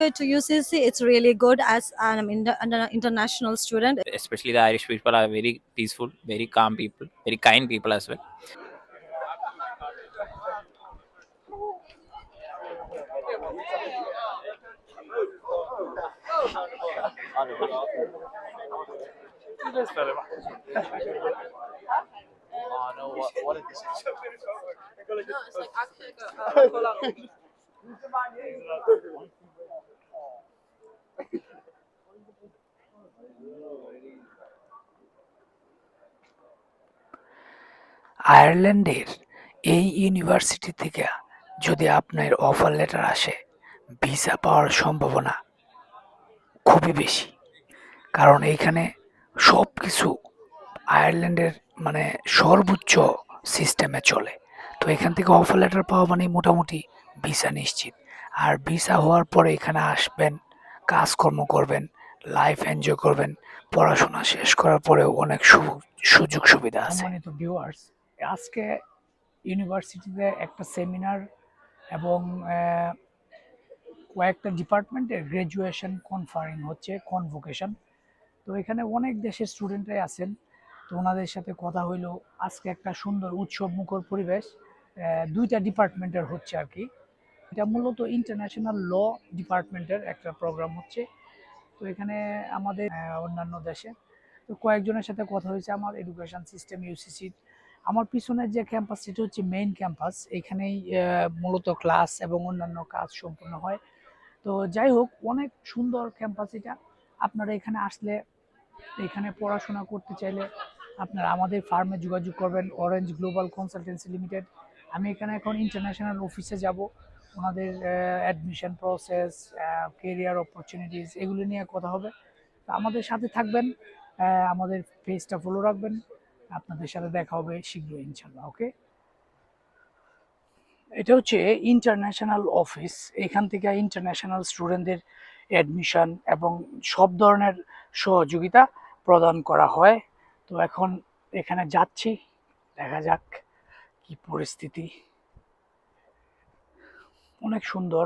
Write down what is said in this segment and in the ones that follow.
To UCC, it's really good as an international student. Especially the Irish people are very peaceful, very calm people, very kind people as well. আয়ারল্যান্ডের এই university থেকে যদি আপনার offer letter আসে, visa পাওয়ার সম্ভাবনা খুবই বেশি। কারণ এইখানে সব কিছু আয়ারল্যান্ডের মানে সর্বোচ্চ সিস্টেমে চলে। তো এখান থেকে অফার লেটার পাওয়া মানে মোটামুটি ভিসা নিশ্চিত। আর ভিসা হওয়ার পরে এখানে আসবেন, কাজকর্ম করবেন, লাইফ এনজয় করবেন। পড়াশোনা শেষ করার পরেও অনেক সুযোগ সুবিধা আছে। সম্মানিত ভিউয়ার্স, আজকে ইউনিভার্সিটিতে একটা সেমিনার এবং কয়েকটা ডিপার্টমেন্টের গ্র্যাজুয়েশন কনফারিং হচ্ছে, কনভোকেশন। তো এখানে অনেক দেশের স্টুডেন্টরাই আছেন। তো ওনাদের সাথে কথা হইলো। আজকে একটা সুন্দর উৎসব মুখর পরিবেশ দুইটা ডিপার্টমেন্টের হচ্ছে আর কি। এটা মূলত ইন্টারন্যাশনাল ল ডিপার্টমেন্টের একটা প্রোগ্রাম হচ্ছে। তো এখানে আমাদের অন্যান্য দেশে তো কয়েকজনের সাথে কথা হয়েছে আমার এডুকেশন সিস্টেম ইউসিসি। আমার পিছনের যে ক্যাম্পাস সেটা হচ্ছে মেইন ক্যাম্পাস। এখানেই মূলত ক্লাস এবং অন্যান্য কাজ সম্পূর্ণ হয়। তো যাই হোক, অনেক সুন্দর ক্যাম্পাস এটা। আপনারা এখানে আসলে, এখানে পড়াশোনা করতে চাইলে আপনারা আমাদের ফার্মে যোগাযোগ করবেন, অরেঞ্জ গ্লোবাল কনসালটেন্সি লিমিটেড। আমি এখানে এখন ইন্টারন্যাশনাল অফিসে যাব। ওনাদের অ্যাডমিশন প্রসেস, কেরিয়ার অপরচুনিটিস এগুলো নিয়ে কথা হবে। তো আমাদের সাথে থাকবেন, আমাদের পেজটা ফলো রাখবেন। আপনাদের সাথে দেখা হবে শীঘ্রই ইনশাল্লাহ। ওকে, এটা হচ্ছে ইন্টারন্যাশনাল অফিস। এখান থেকে ইন্টারন্যাশনাল স্টুডেন্টদের অ্যাডমিশন এবং সব ধরনের সহযোগিতা প্রদান করা হয়। তো এখন এখানে যাচ্ছি, দেখা যাক কি পরিস্থিতি। অনেক সুন্দর।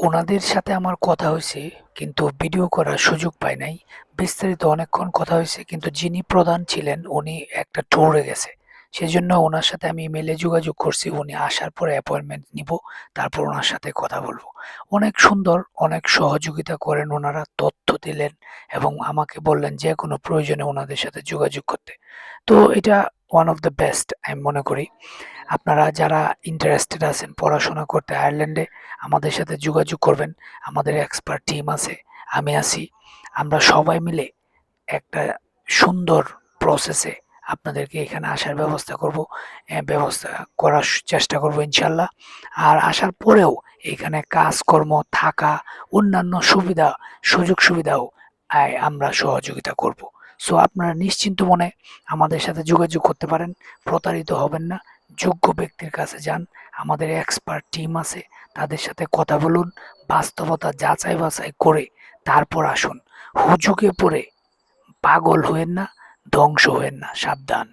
ওনাদের সাথে আমার কথা হয়েছে, কিন্তু ভিডিও করার সুযোগ পাই নাই। বিস্তারিত অনেকক্ষণ কথা হয়েছে, কিন্তু যিনি প্রধান ছিলেন উনি একটা ট্যুরে গেছে। সেজন্য ওনার সাথে আমি ইমেলে যোগাযোগ করছি। উনি আসার পরে অ্যাপয়েন্টমেন্ট নিব, তারপর ওনার সাথে কথা বলবো। অনেক সুন্দর, অনেক সহযোগিতা করেন ওনারা, তথ্য দিলেন এবং আমাকে বললেন যে কোনো প্রয়োজনে ওনাদের সাথে যোগাযোগ করতে। তো এটা ওয়ান অফ দ্য বেস্ট আমি মনে করি। আপনারা যারা ইন্টারেস্টেড আছেন পড়াশোনা করতে আয়ারল্যান্ডে, আমাদের সাথে যোগাযোগ করবেন। আমাদের এক্সপার্ট টিম আছে, আমি আছি। আমরা সবাই মিলে একটা সুন্দর প্রসেসে আপনাদেরকে এখানে আসার ব্যবস্থা করব, ব্যবস্থা করার চেষ্টা করব ইনশাল্লাহ। আর আসার পরেও এখানে কাজকর্ম, থাকা, অন্যান্য সুবিধা, সুযোগ সুবিধাও আমরা সহযোগিতা করব। সো আপনারা নিশ্চিন্ত মনে আমাদের সাথে যোগাযোগ করতে পারেন, প্রতারিত হবেন না। যোগ্য ব্যক্তির কাছে যান, আমাদের এক্সপার্ট টিম আছে, তাদের সাথে কথা বলুন, বাস্তবতা যাচাই বাছাই করে তারপর আসুন। হুজুগে পড়ে পাগল হয়েন না, ধ্বংস হয়েন না, সাবধান।